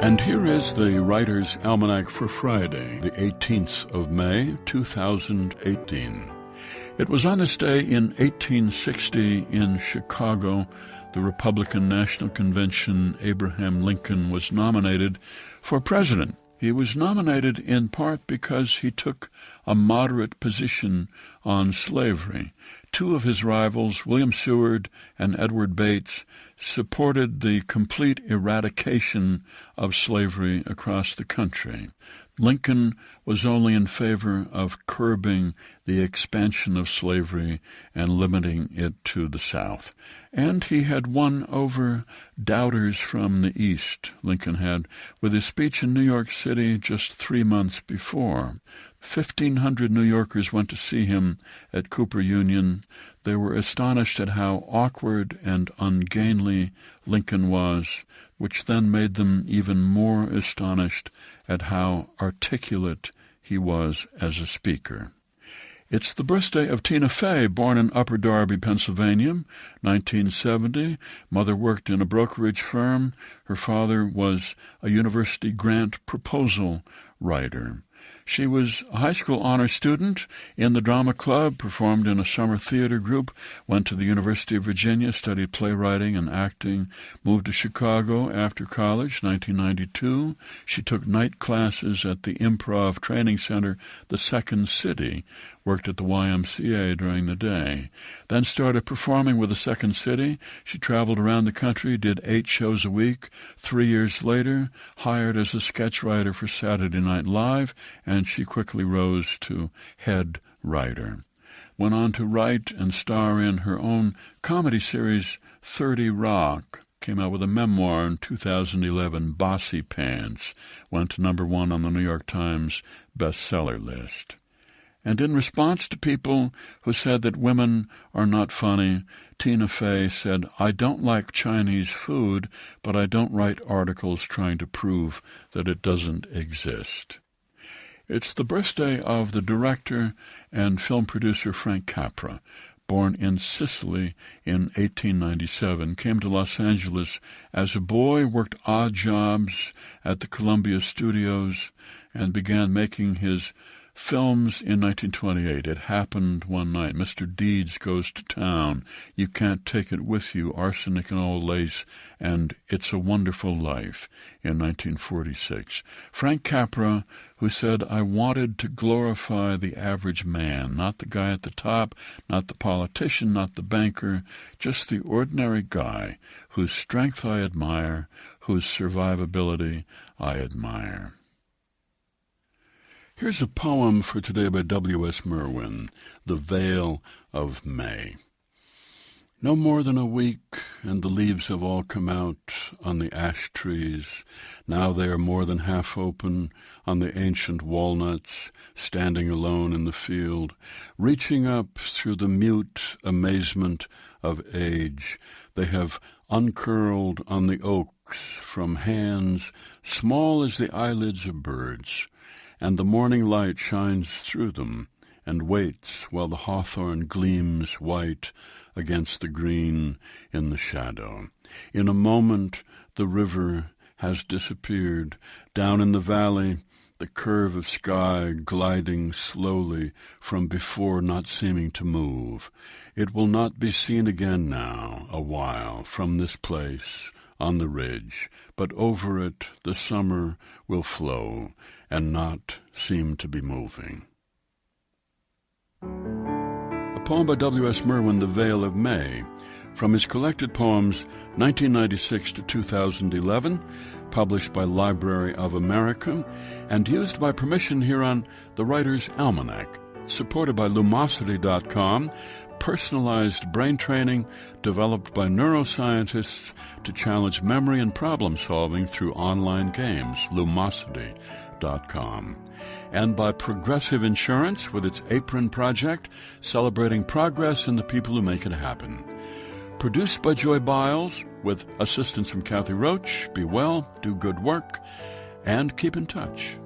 And here is the Writer's Almanac for Friday, the 18th of May, 2018. It was on this day in 1860 in Chicago, the Republican National Convention, Abraham Lincoln was nominated for president. He was nominated in part because he took a moderate position on slavery. Two of his rivals, William Seward and Edward Bates, supported the complete eradication of slavery across the country. Lincoln was only in favor of curbing the expansion of slavery and limiting it to the South. And he had won over doubters from the East, Lincoln had, with his speech in New York City just 3 months before. 1,500 New Yorkers went to see him at Cooper Union. They were astonished at how awkward and ungainly Lincoln was, which then made them even more astonished at how articulate he was as a speaker. It's the birthday of Tina Fey, born in Upper Darby, Pennsylvania, 1970. Mother worked in a brokerage firm. Her father was a university grant proposal writer. She was a high school honor student in the drama club, performed in a summer theater group, went to the University of Virginia, studied playwriting and acting, moved to Chicago after college, 1992. She took night classes at the Improv Training Center, the Second City, worked at the YMCA during the day, then started performing with the Second City. She traveled around the country, did 8 shows a week. 3 years later, hired as a sketch writer for Saturday Night Live, and she quickly rose to head writer. Went on to write and star in her own comedy series, 30 Rock. Came out with a memoir in 2011, Bossy Pants. Went to #1 on the New York Times bestseller list. And in response to people who said that women are not funny, Tina Fey said, "I don't like Chinese food, but I don't write articles trying to prove that it doesn't exist." It's the birthday of the director and film producer Frank Capra, born in Sicily in 1897, came to Los Angeles as a boy, worked odd jobs at the Columbia Studios, and began making his films in 1928. It Happened One Night, Mr. Deeds Goes to Town, You Can't Take It With You, Arsenic and Old Lace, and It's a Wonderful Life in 1946. Frank Capra, who said, "I wanted to glorify the average man, not the guy at the top, not the politician, not the banker, just the ordinary guy whose strength I admire, whose survivability I admire." Here's a poem for today by W.S. Merwin, The Veil of May. No more than a week, and the leaves have all come out on the ash trees. Now they are more than half open on the ancient walnuts, standing alone in the field, reaching up through the mute amazement of age. They have uncurled on the oaks from hands small as the eyelids of birds, and the morning light shines through them and waits while the hawthorn gleams white against the green in the shadow. In a moment the river has disappeared. Down in the valley, the curve of sky gliding slowly from before, not seeming to move. It will not be seen again now, a while, from this place on the ridge, but over it the summer will flow and not seem to be moving. A poem by W.S. Merwin, The Veil of May, from his collected poems 1996 to 2011, published by Library of America, and used by permission here on the Writer's Almanac, supported by Lumosity.com, personalized brain training developed by neuroscientists to challenge memory and problem-solving through online games, Lumosity.com, and by Progressive Insurance with its Apron Project, celebrating progress and the people who make it happen. Produced by Joy Biles, with assistance from Kathy Roach. Be well, do good work, and keep in touch.